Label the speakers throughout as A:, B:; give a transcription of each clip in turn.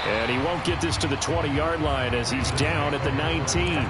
A: And he won't get this to the 20-yard line as he's down at the 19.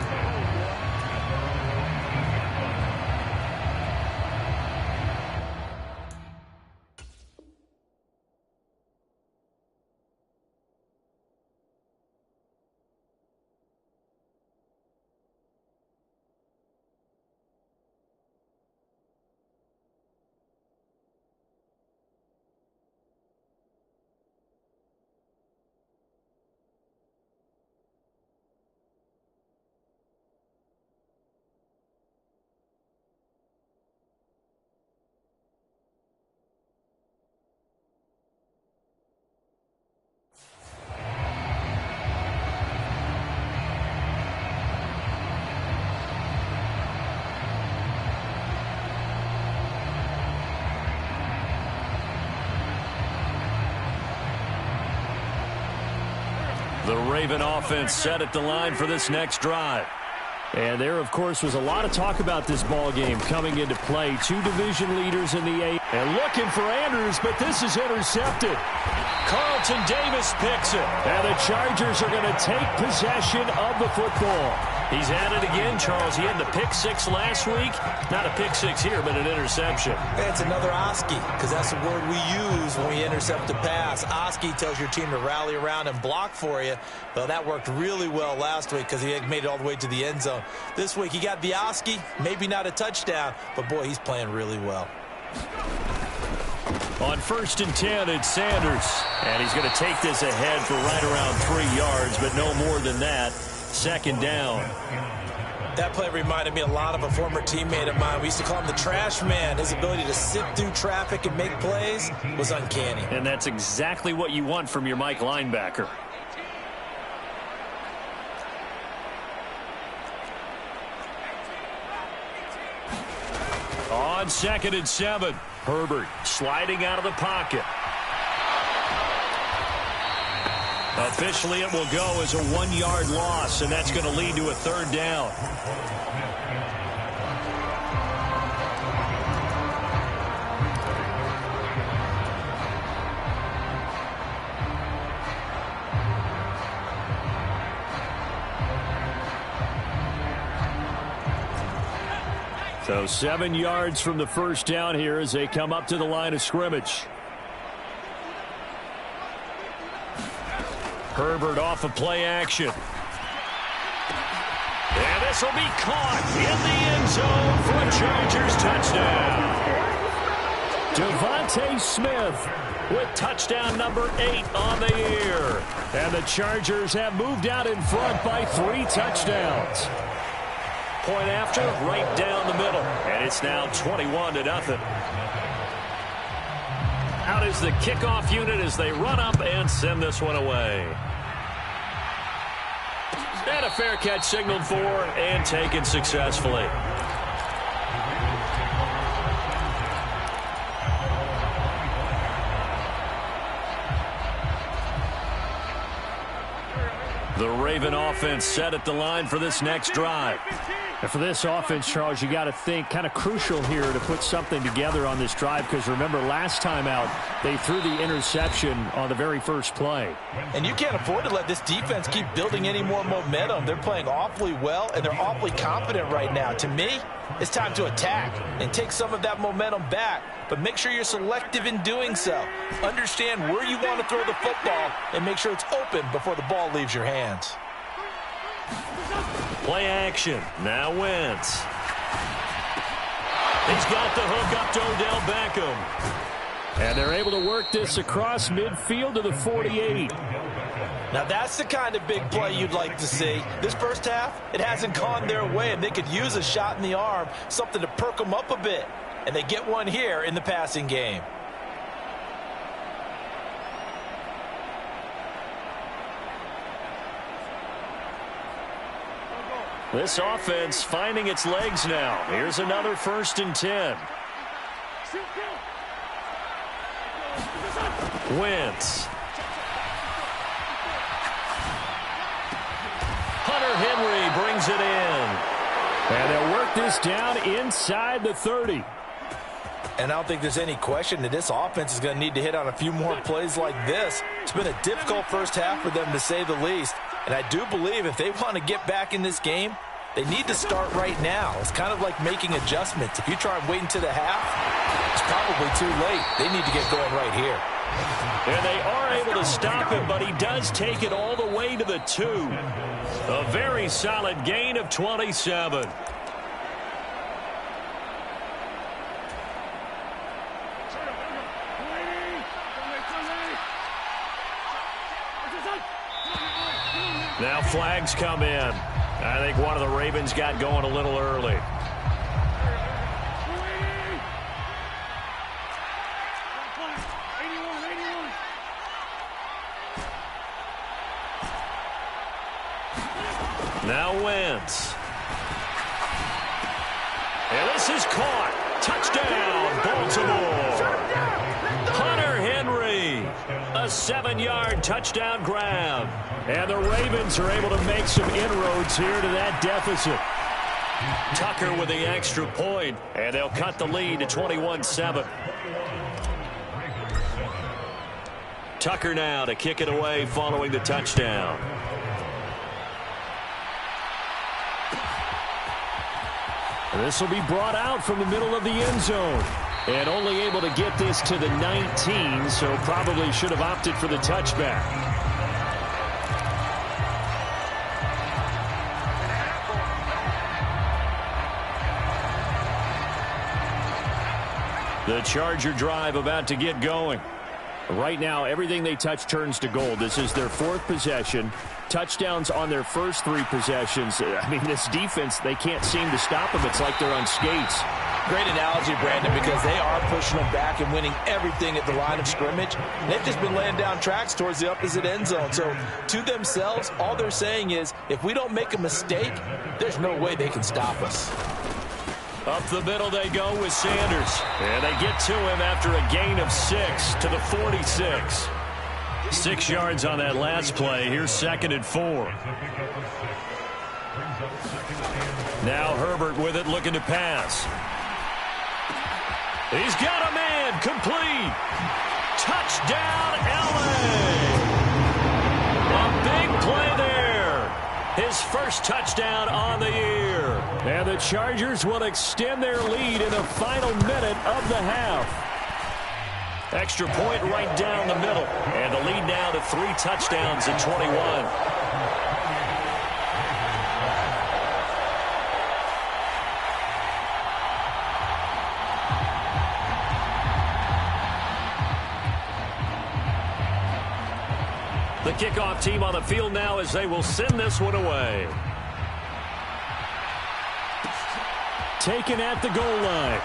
A: The Raven offense set at the line for this next drive. And there, of course, was a lot of talk about this ball game coming into play. Two division leaders in the A. And looking for Andrews, but this is intercepted. Carlton Davis picks it. And the Chargers are going to take possession of the football.
B: He's at it again, Charles. He had the pick six last week. Not a pick six here, but an interception.
C: It's another Oski, because that's the word we use when we intercept a pass. Oski tells your team to rally around and block for you. Well, that worked really well last week because he made it all the way to the end zone. This week, he got the Oski, maybe not a touchdown, but, boy, he's playing really well.
A: On 1st and 10, it's Sanders. And he's going to take this ahead for right around 3 yards, but no more than that. 2nd down.
C: That play reminded me a lot of a former teammate of mine. We used to call him the trash man. His ability to sift through traffic and make plays was uncanny.
A: And that's exactly what you want from your Mike linebacker. On 2nd and 7, Herbert sliding out of the pocket. Officially, it will go as a 1-yard loss, and that's going to lead to a 3rd down. So 7 yards from the 1st down here as they come up to the line of scrimmage. Herbert off of play action. And this will be caught in the end zone for a Chargers touchdown. Devontae Smith with touchdown number 8 on the year. And the Chargers have moved out in front by 3 touchdowns. Point after, right down the middle. And it's now 21-0. Out is the kickoff unit as they run up and send this one away. And a fair catch signaled for and taken successfully. The Raven offense set at the line for this next drive. And for this offense, Charles, you got to think kind of crucial here to put something together on this drive because remember last time out they threw the interception on the very first play.
C: And you can't afford to let this defense keep building any more momentum. They're playing awfully well and they're awfully confident right now. To me, it's time to attack and take some of that momentum back, but make sure you're selective in doing so. Understand where you want to throw the football and make sure it's open before the ball leaves your hands.
A: Play action. Now Wentz. He's got the hook up to Odell Beckham. And they're able to work this across midfield to the 48.
C: Now that's the kind of big play you'd like to see. This first half, it hasn't gone their way, and they could use a shot in the arm, something to perk them up a bit. And they get one here in the passing game.
A: This offense finding its legs now. Here's another 1st and 10. Wentz. Hunter Henry brings it in. And they'll work this down inside the 30.
C: And I don't think there's any question that this offense is going to need to hit on a few more plays like this. It's been a difficult first half for them, to say the least. And I do believe if they want to get back in this game, they need to start right now. It's kind of like making adjustments. If you try and wait until the half, it's probably too late. They need to get going right here.
A: And they are able to stop him, but he does take it all the way to the 2. A very solid gain of 27. Now flags come in. I think one of the Ravens got going a little early. Now Wentz. And this is caught. Touchdown, Baltimore. Hunter Henry. A 7-yard touchdown grab. And the Ravens are able to make some inroads here to that deficit. Tucker with the extra point, and they'll cut the lead to 21-7. Tucker now to kick it away following the touchdown. This will be brought out from the middle of the end zone. And only able to get this to the 19, so probably should have opted for the touchback. The Charger drive about to get going. Right now, everything they touch turns to gold. This is their 4th possession. Touchdowns on their first 3 possessions. I mean, this defense, they can't seem to stop them. It's like they're on skates.
C: Great analogy, Brandon, because they are pushing them back and winning everything at the line of scrimmage. They've just been laying down tracks towards the opposite end zone. So to themselves, all they're saying is, if we don't make a mistake, there's no way they can stop us.
A: Up the middle they go with Sanders. And they get to him after a gain of 6 to the 46. 6 yards on that last play. Here's 2nd and 4. Now Herbert with it, looking to pass. He's got a man, complete. Touchdown, LA. A big play there. His first touchdown on the year. And the Chargers will extend their lead in the final minute of the half. Extra point right down the middle. And the lead now to 3 touchdowns at 21. The kickoff team on the field now as they will send this one away. Taken at the goal line.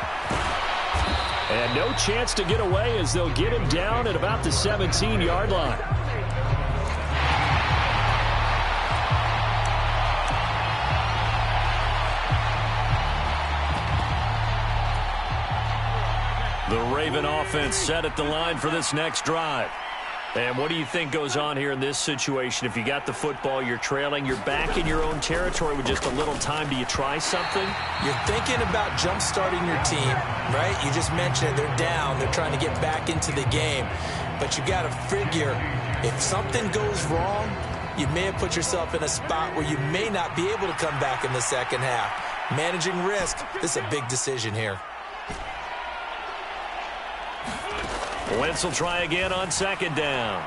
A: And no chance to get away as they'll get him down at about the 17-yard line. The Raven offense set at the line for this next drive. And what do you think goes on here in this situation? If you got the football, you're trailing, you're back in your own territory with just a little time. Do you try something?
C: You're thinking about jump-starting your team, right? You just mentioned it. They're down. They're trying to get back into the game. But you got to figure, if something goes wrong, you may have put yourself in a spot where you may not be able to come back in the second half. Managing risk, this is a big decision here.
A: Wentz will try again on 2nd down.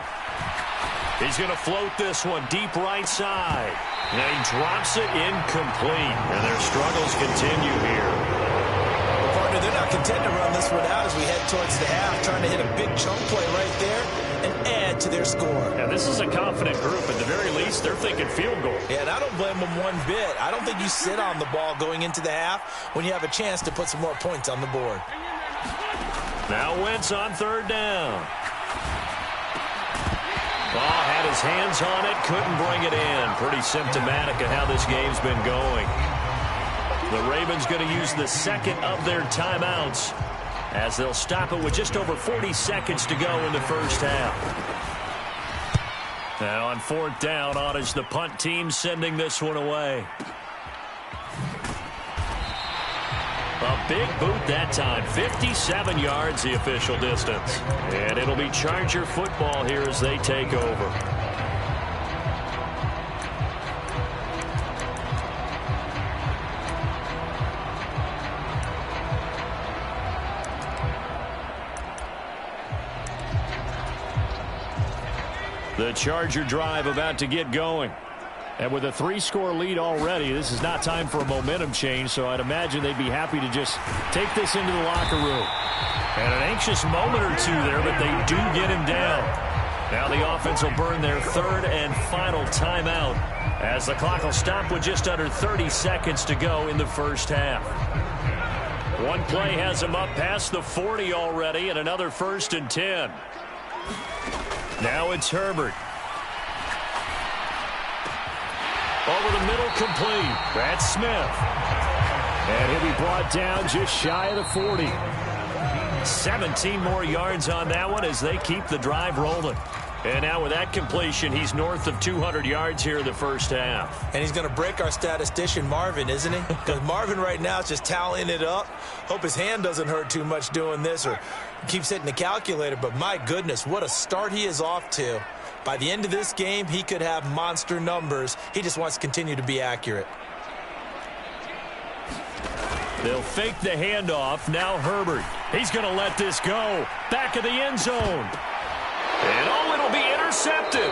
A: He's going to float this one deep right side. And he drops it incomplete. And their struggles continue here.
C: Partner, they're not content to run this one out as we head towards the half, trying to hit a big chunk play right there and add to their score.
A: And this is a confident group. At the very least, they're thinking field goal.
C: Yeah, and I don't blame them one bit. I don't think you sit on the ball going into the half when you have a chance to put some more points on the board.
A: Now Wentz on 3rd down. Ball had his hands on it, couldn't bring it in. Pretty symptomatic of how this game's been going. The Ravens going to use the 2nd of their timeouts as they'll stop it with just over 40 seconds to go in the first half. Now on 4th down, on is the punt team sending this one away. A big boot that time. 57 yards the official distance. And it'll be Charger football here as they take over. The Charger drive about to get going. And with a 3-score lead already, this is not time for a momentum change, so I'd imagine they'd be happy to just take this into the locker room. And an anxious moment or two there, but they do get him down. Now the offense will burn their third and final timeout as the clock will stop with just under 30 seconds to go in the first half. One play has him up past the 40 already, and another 1st and 10. Now it's Herbert. Over the middle, complete. That's Smith. And he'll be brought down just shy of the 40. 17 more yards on that one as they keep the drive rolling. And now with that completion, he's north of 200 yards here in the first half.
C: And he's going to break our statistician, Marvin, isn't he? Because Marvin right now is just tallying it up. Hope his hand doesn't hurt too much doing this or keeps hitting the calculator. But my goodness, what a start he is off to. By the end of this game, he could have monster numbers. He just wants to continue to be accurate.
A: They'll fake the handoff. Now Herbert. He's going to let this go. Back of the end zone. And oh, it'll be intercepted.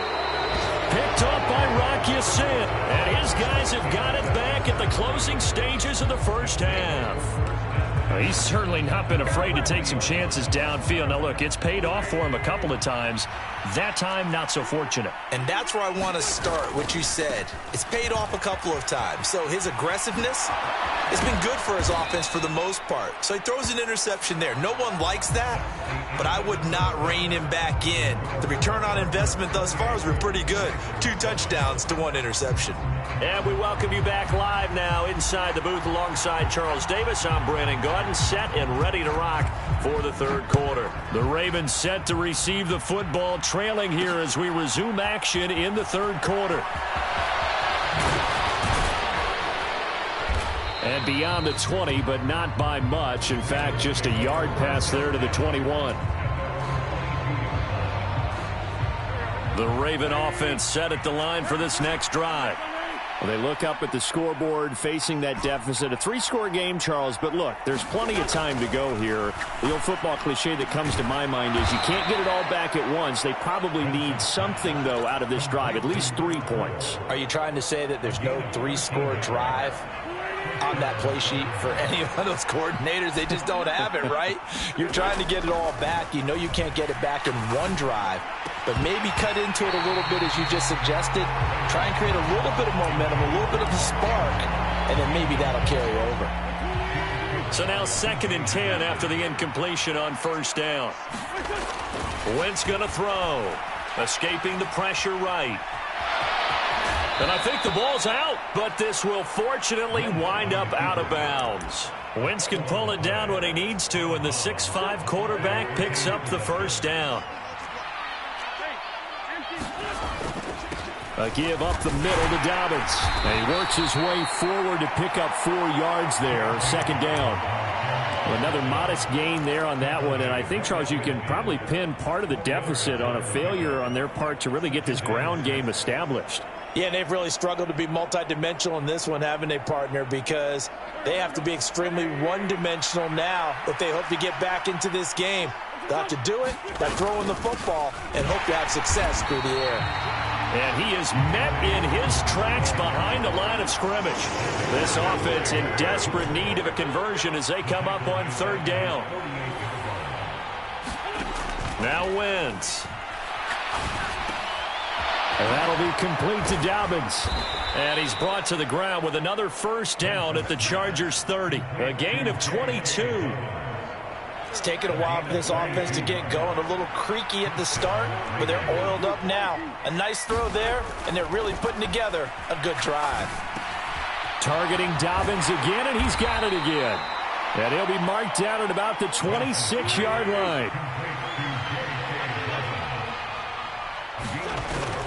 A: Picked off by Rock Ya-Sin. And his guys have got it back at the closing stages of the first half. He's certainly not been afraid to take some chances downfield. Now, look, it's paid off for him a couple of times. That time, not so fortunate.
C: And that's where I want to start, what you said. It's paid off a couple of times. So his aggressiveness has been good for his offense for the most part. So he throws an interception there. No one likes that, but I would not rein him back in. The return on investment thus far has been pretty good. 2 touchdowns to 1 interception.
A: And we welcome you back live now inside the booth alongside Charles Davis. I'm Brandon Gaudin, set and ready to rock for the third quarter. The Ravens set to receive the football, trailing here as we resume action in the third quarter. And beyond the 20, but not by much. In fact, just a yard pass there to the 21. The Raven offense set at the line for this next drive. Well, they look up at the scoreboard facing that deficit. A 3-score game, Charles, but look, there's plenty of time to go here. The old football cliche that comes to my mind is you can't get it all back at once. They probably need something, though, out of this drive, at least 3 points.
C: Are you trying to say that there's no 3-score drive on that play sheet for any of those coordinators? They just don't have it, right? You're trying to get it all back. You know you can't get it back in one drive, but maybe cut into it a little bit as you just suggested. Try and create a little bit of momentum, a little bit of a spark, and then maybe that'll carry over.
A: So now 2nd and 10 after the incompletion on 1st down. Wentz going to throw. Escaping the pressure right. And I think the ball's out, but this will fortunately wind up out of bounds. Wentz can pull it down when he needs to, and the 6'5" quarterback picks up the 1st down. A give up the middle to Dobbins. And he works his way forward to pick up 4 yards there. 2nd down. Well, another modest gain there on that one. And I think, Charles, you can probably pin part of the deficit on a failure on their part to really get this ground game established.
C: Yeah, and they've really struggled to be multidimensional in this one, haven't they, partner? Because they have to be extremely one-dimensional now if they hope to get back into this game. They'll have to do it by throwing the football and hope to have success through the air.
A: And he is met in his tracks behind the line of scrimmage. This offense in desperate need of a conversion as they come up on 3rd down. Now Wentz. And that'll be complete to Dobbins. And he's brought to the ground with another 1st down at the Chargers 30. A gain of 22.
C: It's taken a while for this offense to get going. A little creaky at the start, but they're oiled up now. A nice throw there, and they're really putting together a good drive.
A: Targeting Dobbins again, and he's got it again. And he'll be marked down at about the 26-yard line.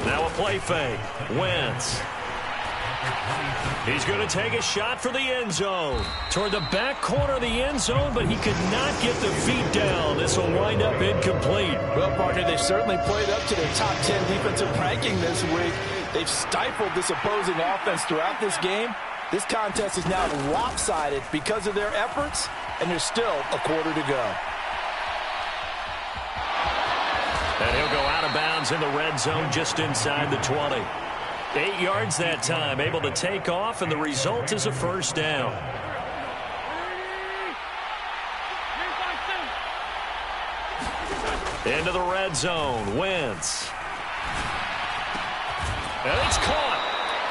A: Now a play fake. Wentz. He's going to take a shot for the end zone. Toward the back corner of the end zone, but he could not get the feet down. This will wind up incomplete.
C: Well, partner, they've certainly played up to their top 10 defensive ranking this week. They've stifled this opposing offense throughout this game. This contest is now lopsided because of their efforts, and there's still a quarter to go.
A: And he'll go out of bounds in the red zone just inside the 20. 8 yards that time, able to take off, and the result is a first down. Into the red zone, Wentz. And it's caught.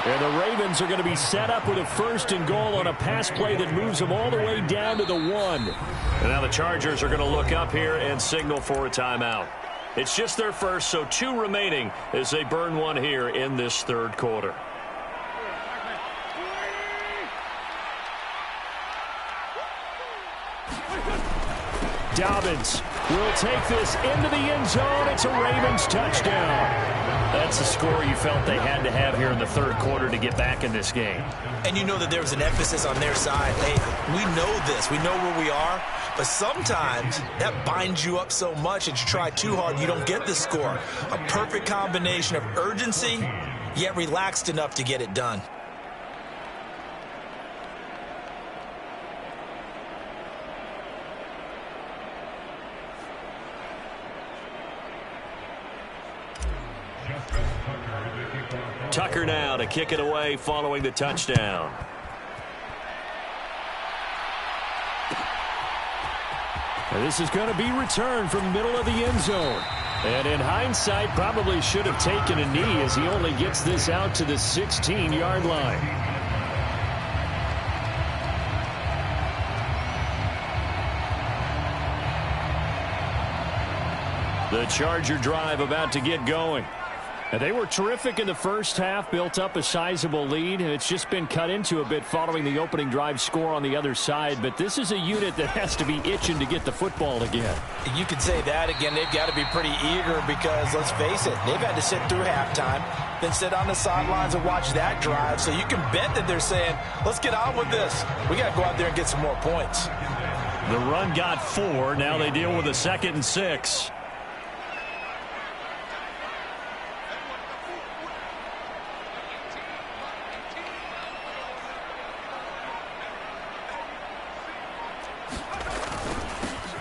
A: And the Ravens are going to be set up with a first and goal on a pass play that moves them all the way down to the 1. And now the Chargers are going to look up here and signal for a timeout. It's just their first, so 2 remaining as they burn one here in this third quarter. Dobbins will take this into the end zone. It's a Ravens touchdown. That's the score you felt they had to have here in the third quarter to get back in this game.
C: And you know that there was an emphasis on their side. Hey, we know this. We know where we are. But sometimes that binds you up so much that you try too hard, you don't get the score. A perfect combination of urgency, yet relaxed enough to get it done.
A: Tucker now to kick it away following the touchdown. And this is going to be returned from middle of the end zone. And in hindsight, probably should have taken a knee as he only gets this out to the 16-yard line. The Charger drive about to get going. And they were terrific in the first half, built up a sizable lead. It's just been cut into a bit following the opening drive score on the other side. But this is a unit that has to be itching to get the football again.
C: You could say that again. They've got to be pretty eager because, let's face it, they've had to sit through halftime, then sit on the sidelines and watch that drive. So you can bet that they're saying, let's get on with this. We got to go out there and get some more points.
A: The run got 4. Now they deal with a 2nd and 6.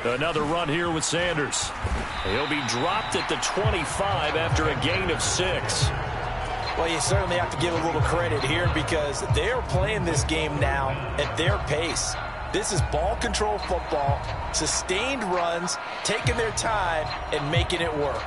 A: Another run here with Sanders. He'll be dropped at the 25 after a gain of 6.
C: Well, you certainly have to give a little credit here because they're playing this game now at their pace. This is ball control football, sustained runs, taking their time and making it work.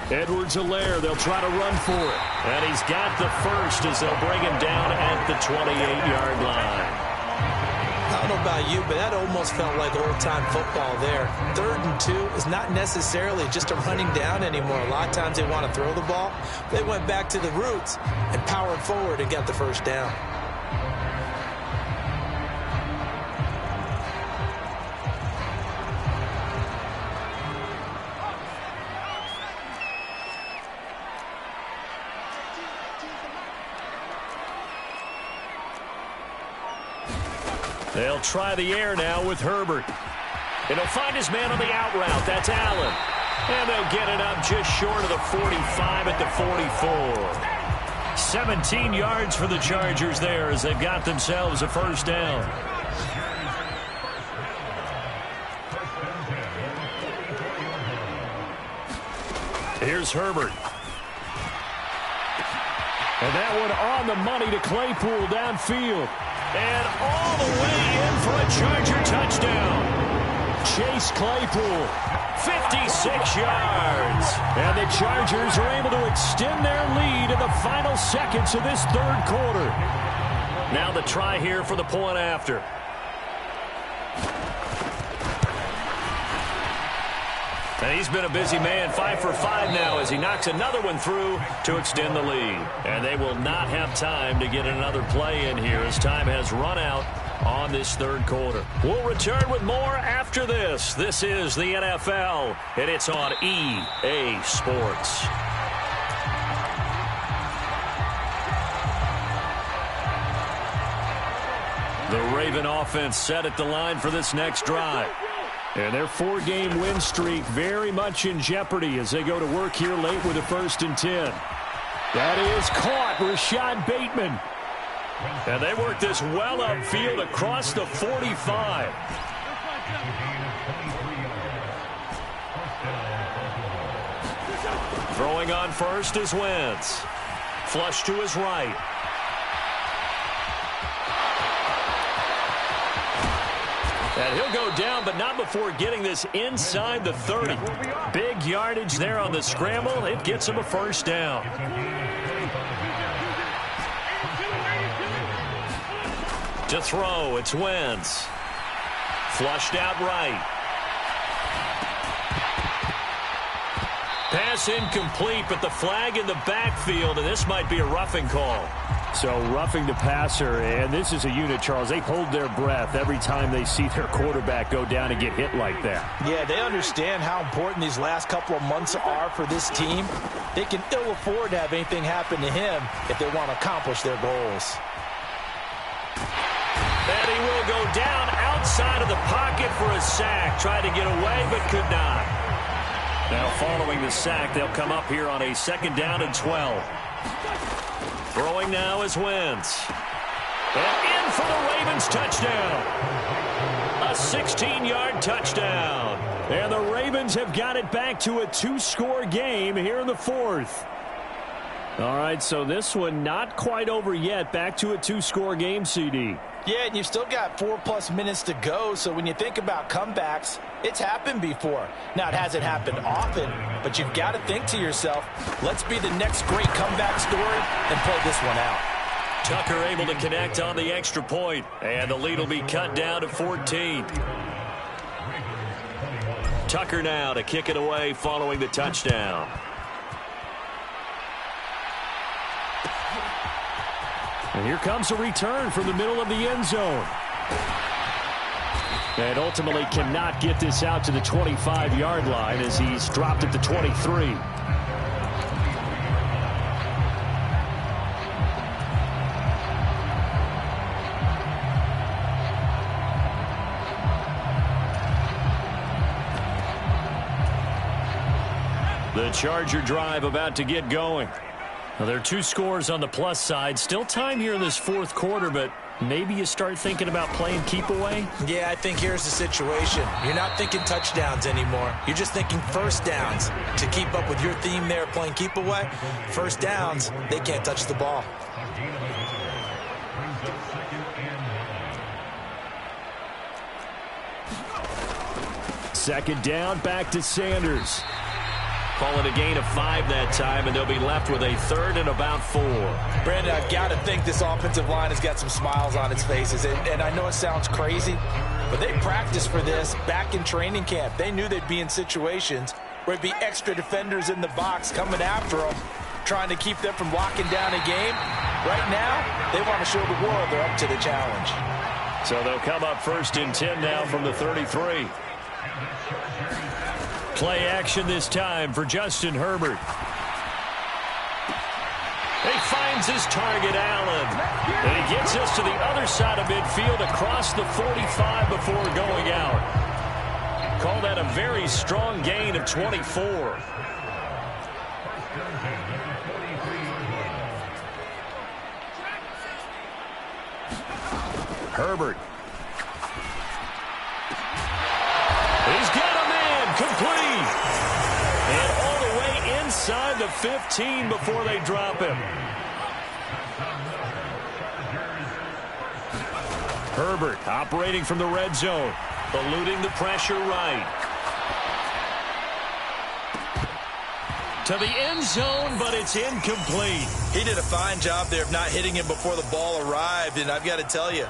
A: Edwards-Helaire, they'll try to run for it. And he's got the first as they'll bring him down at the 28-yard line.
C: I don't know about you, but that almost felt like old-time football there. 3rd and 2 is not necessarily just a running down anymore. A lot of times they want to throw the ball. They went back to the roots and powered forward and got the first down.
A: They'll try the air now with Herbert. And he'll find his man on the out route. That's Allen. And they'll get it up just short of the 45 at the 44. 17 yards for the Chargers there as they've got themselves a first down. Here's Herbert. And that one on the money to Claypool downfield. And all the way in for a Charger touchdown. Chase Claypool, 56 yards. And the Chargers are able to extend their lead in the final seconds of this third quarter. Now the try here for the point after. And he's been a busy man, 5 for 5 now as he knocks another one through to extend the lead. And they will not have time to get another play in here as time has run out on this third quarter. We'll return with more after this. This is the NFL, and it's on EA Sports. The Raven offense set at the line for this next drive. And their 4-game win streak very much in jeopardy as they go to work here late with a 1st and 10. That is caught, Rashad Bateman. And they work this well upfield across the 45. Throwing on first is Wentz. Flush to his right. And he'll go down, but not before getting this inside the 30. Big yardage there on the scramble. It gets him a 1st down. To throw, it's Wentz. Flushed out right. Pass incomplete, but the flag in the backfield, and this might be a roughing call. So roughing the passer, and this is a unit, Charles. They hold their breath every time they see their quarterback go down and get hit like that. Yeah, they understand how important these last couple of months are for this team. They can ill afford to have anything happen to him if they want to accomplish their goals. And he will go down outside of the pocket for a sack. Tried to get away, but could not. Now following the sack, they'll come up here on a 2nd down and 12. Throwing now is Wentz. And in for the Ravens touchdown. A 16-yard touchdown. And the Ravens have got it back to a 2-score game here in the 4th. All right, so this one not quite over yet. Back to a 2-score game, CD. Yeah, and you've still got 4+ minutes to go, so when you think about comebacks, it's happened before. Now, it hasn't happened often, but you've got to think to yourself, let's be the next great comeback story and play this one out. Tucker able to connect on the extra point, and the lead will be cut down to 14. Tucker now to kick it away following the touchdown. And here comes a return from the middle of the end zone. And ultimately cannot get this out to the 25-yard line as he's dropped at the 23. The Charger drive about to get going. Now, there are 2 scores on the plus side. Still time here in this 4th quarter, but maybe you start thinking about playing keep away? Yeah, I think here's the situation. You're not thinking touchdowns anymore. You're just thinking 1st downs. To keep up with your theme there playing keep away, 1st downs, they can't touch the ball. Second down, back to Sanders. Call it a gain of 5 that time, and they'll be left with a 3rd and about 4. Brandon, I've got to think this offensive line has got some smiles on its faces. And I know it sounds crazy, but they practiced for this back in training camp. They knew they'd be in situations where it'd be extra defenders in the box coming after them, trying to keep them from locking down a game. Right now, they want to show the world they're up to the challenge. So they'll come up 1st and 10 now from the 33. Play action this time for Justin Herbert. He finds his target, Allen. And he gets us to the other side of midfield across the 45 before going out. Call that a very strong gain of 24. Herbert. He's got a man complete. And all the way inside the 15 before they drop him. Herbert operating from the red zone. Eluding the pressure right. To the end zone, but it's incomplete. He did a fine job there of not hitting him before the ball arrived, and I've got to tell you,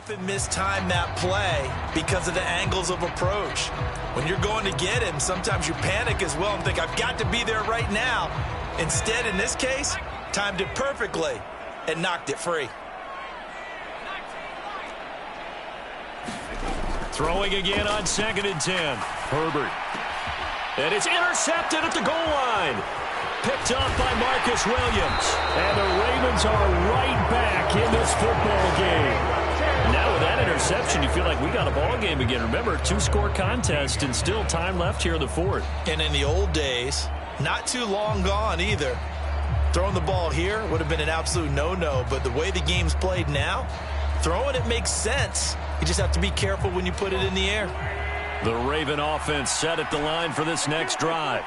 C: often mistime that play because of the angles of approach. When you're going to get him, sometimes you panic as well and think, I've got to be there right now. Instead, in this case, timed it perfectly and knocked it free.
A: Throwing again on 2nd and 10. Herbert. And it's intercepted at the goal line. Picked off by Marcus Williams. And the Ravens are right back in this football game. Now with that interception, you feel like we got a ball game again. Remember, 2-score contest and still time left here in the 4th.
C: And in the old days, not too long gone either. Throwing the ball here would have been an absolute no-no. But the way the game's played now, throwing it makes sense. You just have to be careful when you put it in the air.
A: The Raven offense set at the line for this next drive.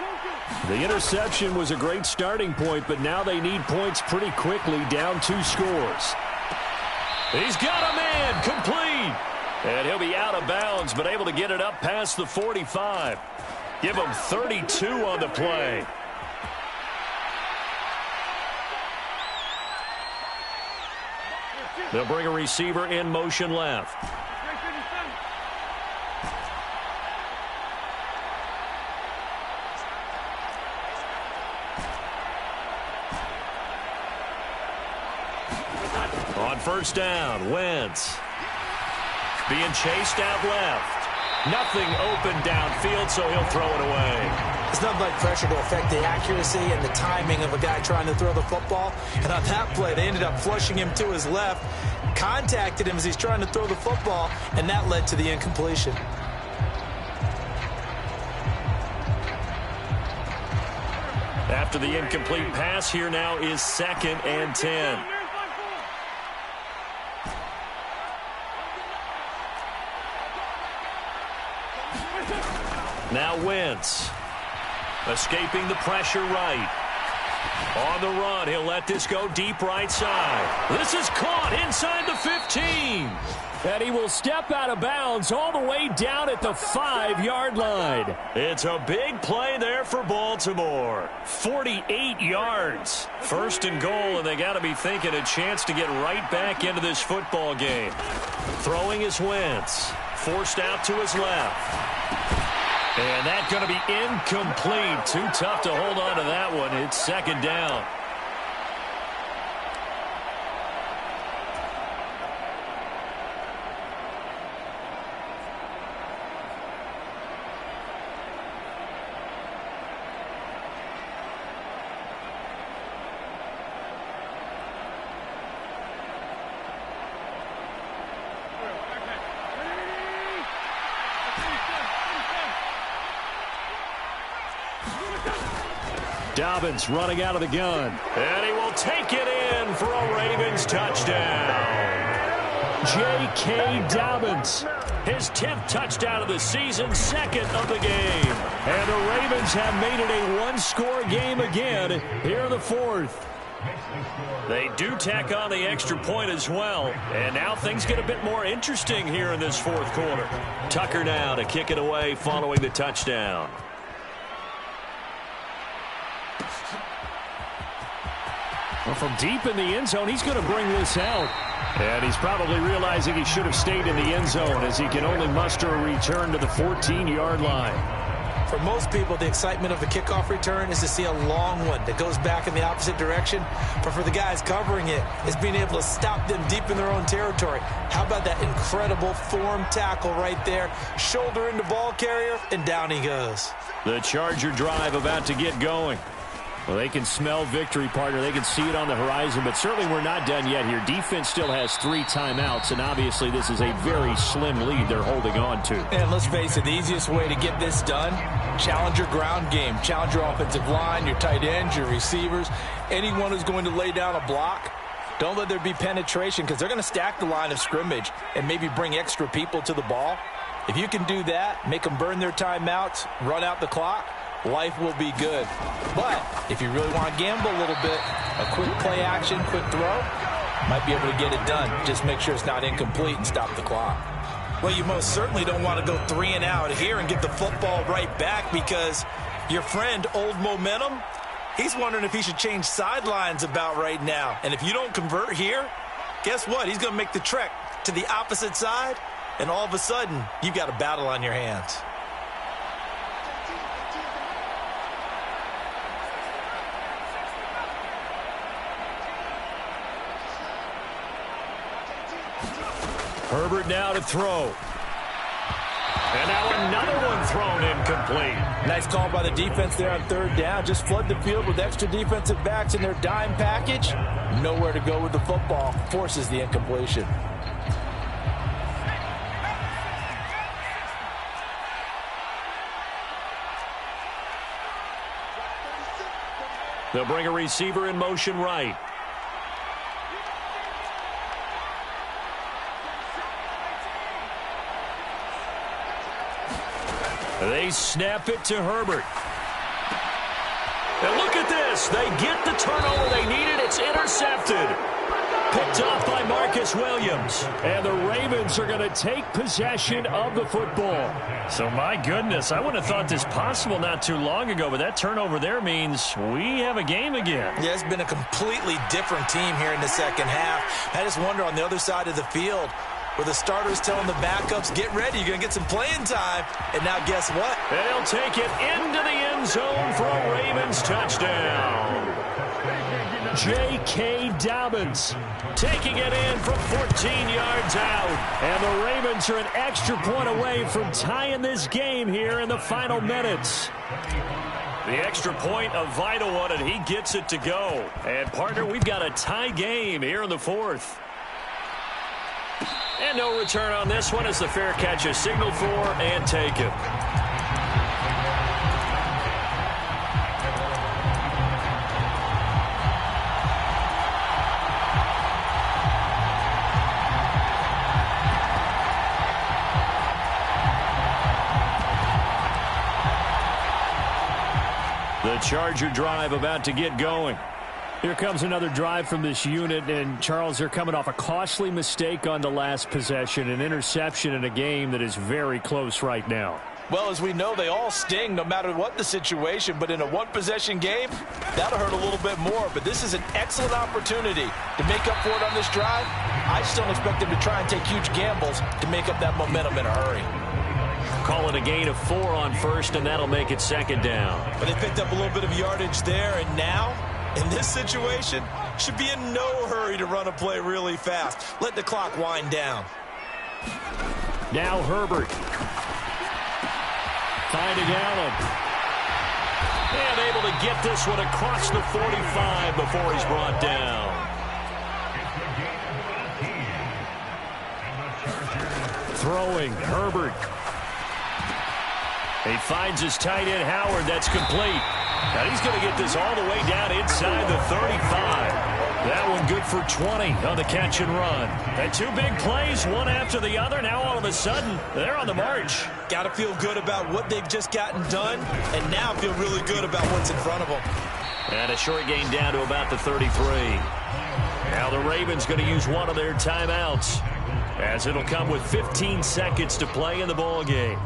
A: The interception was a great starting point, but now they need points pretty quickly, down 2 scores. He's got a man, complete. And he'll be out of bounds, but able to get it up past the 45. Give him 32 on the play. They'll bring a receiver in motion left. On first down, Wentz. Being chased out left. Nothing open downfield, so he'll throw it away.
C: It's nothing like pressure to affect the accuracy and the timing of a guy trying to throw the football. And on that play, they ended up flushing him to his left, contacted him as he's trying to throw the football, and that led to the incompletion.
A: After the incomplete pass, here now is 2nd and 10. Now Wentz, escaping the pressure right. On the run, he'll let this go deep right side. This is caught inside the 15. And he will step out of bounds all the way down at the 5-yard line. It's a big play there for Baltimore. 48 yards. 1st and goal, and they got to be thinking a chance to get right back into this football game. Throwing is Wentz. Forced out to his left. And that's going to be incomplete. Too tough to hold on to that one. It's 2nd down. Dobbins running out of the gun. And he will take it in for a Ravens touchdown. J.K. Dobbins, his 10th touchdown of the season, 2nd of the game. And the Ravens have made it a 1-score game again here in the 4th. They do tack on the extra point as well. And now things get a bit more interesting here in this 4th quarter. Tucker now to kick it away following the touchdown. Well, from deep in the end zone, he's going to bring this out. And he's probably realizing he should have stayed in the end zone as he can only muster a return to the 14-yard line.
C: For most people, the excitement of a kickoff return is to see a long one that goes back in the opposite direction. But for the guys covering it, it's being able to stop them deep in their own territory. How about that incredible form tackle right there? Shoulder into ball carrier, and down he goes.
A: The Charger drive about to get going. Well, they can smell victory, partner. They can see it on the horizon, but certainly we're not done yet here. Defense still has 3 timeouts, and obviously this is a very slim lead they're holding on to.
C: And let's face it, the easiest way to get this done, challenge your ground game. Challenge your offensive line, your tight ends, your receivers, anyone who's going to lay down a block. Don't let there be penetration because they're going to stack the line of scrimmage and maybe bring extra people to the ball. If you can do that, make them burn their timeouts, run out the clock, life will be good. But if you really want to gamble a little bit, a quick play action, quick throw, might be able to get it done. Just make sure it's not incomplete and stop the clock. Well, you most certainly don't want to go 3 and out here and get the football right back because your friend, Old Momentum, he's wondering if he should change sidelines about right now. And if you don't convert here, guess what? He's going to make the trek to the opposite side, and all of a sudden, you've got a battle on your hands.
A: Herbert now to throw. And now another one thrown incomplete.
C: Nice call by the defense there on third down. Just flood the field with extra defensive backs in their dime package. Nowhere to go with the football. Forces the incompletion.
A: They'll bring a receiver in motion right. They snap it to Herbert. And look at this. They get the turnover they needed. It's intercepted. Picked off by Marcus Williams. And the Ravens are going to take possession of the football. So, my goodness, I wouldn't have thought this possible not too long ago, but that turnover there means we have a game again.
C: Yeah, it's been a completely different team here in the second half. I just wonder on the other side of the field, where the starters telling the backups, get ready, you're going to get some playing time. And now guess what?
A: They'll take it into the end zone for a Ravens touchdown. J.K. Dobbins taking it in from 14 yards out. And the Ravens are an extra point away from tying this game here in the final minutes. The extra point, a vital one, and he gets it to go. And, partner, we've got a tie game here in the fourth. And no return on this one as the fair catch is signaled for and taken. The Charger drive about to get going. Here comes another drive from this unit, and Charles, they're coming off a costly mistake on the last possession, an interception in a game that is very close right now.
C: Well, as we know, they all sting no matter what the situation, but in a one-possession game, that'll hurt a little bit more. But this is an excellent opportunity to make up for it on this drive. I just don't expect them to try and take huge gambles to make up that momentum in a hurry.
A: Call it a gain of 4 on first, and that'll make it second down.
C: But they picked up a little bit of yardage there, and now, in this situation, should be in no hurry to run a play really fast. Let the clock wind down.
A: Now Herbert. Finding Allen. And able to get this one across the 45 before he's brought down. Throwing, Herbert. He finds his tight end, Howard. That's complete. Now he's going to get this all the way down inside the 35. That one good for 20 on the catch and run. And 2 big plays, one after the other. Now all of a sudden, they're on the march.
C: Got to feel good about what they've just gotten done, and now feel really good about what's in front of them.
A: And a short gain down to about the 33. Now the Ravens going to use one of their timeouts, as it'll come with 15 seconds to play in the ball game.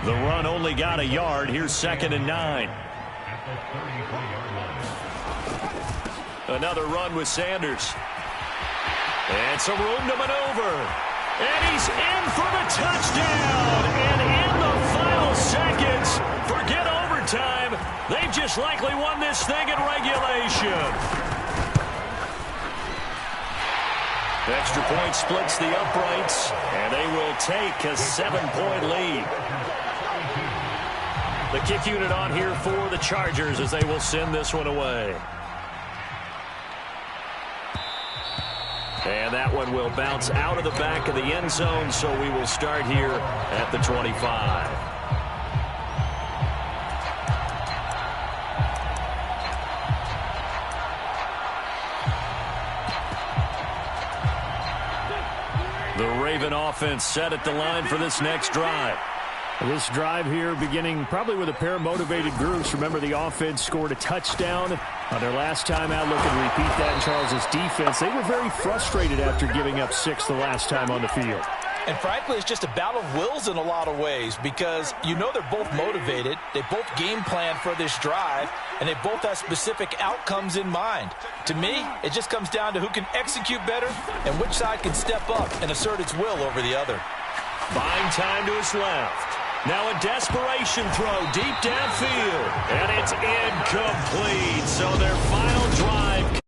A: The run only got a yard. Here's 2nd and 9. Another run with Sanders. And some room to maneuver. And he's in for the touchdown. And in the final seconds, forget overtime. They've just likely won this thing in regulation. Extra point splits the uprights, and they will take a 7-point lead. The kick unit on here for the Chargers as they will send this one away. And that one will bounce out of the back of the end zone, so we will start here at the 25. The Raven offense set at the line for this next drive. This drive here beginning probably with a pair of motivated groups. Remember, the offense scored a touchdown on their last time out. Looking to repeat that in Charles's defense. They were very frustrated after giving up 6 the last time on the field.
C: And frankly, it's just a battle of wills in a lot of ways because you know they're both motivated, they both game plan for this drive, and they both have specific outcomes in mind. To me, it just comes down to who can execute better and which side can step up and assert its will over the other.
A: Buying time to his left. Now a desperation throw deep downfield. And it's incomplete. So their final drive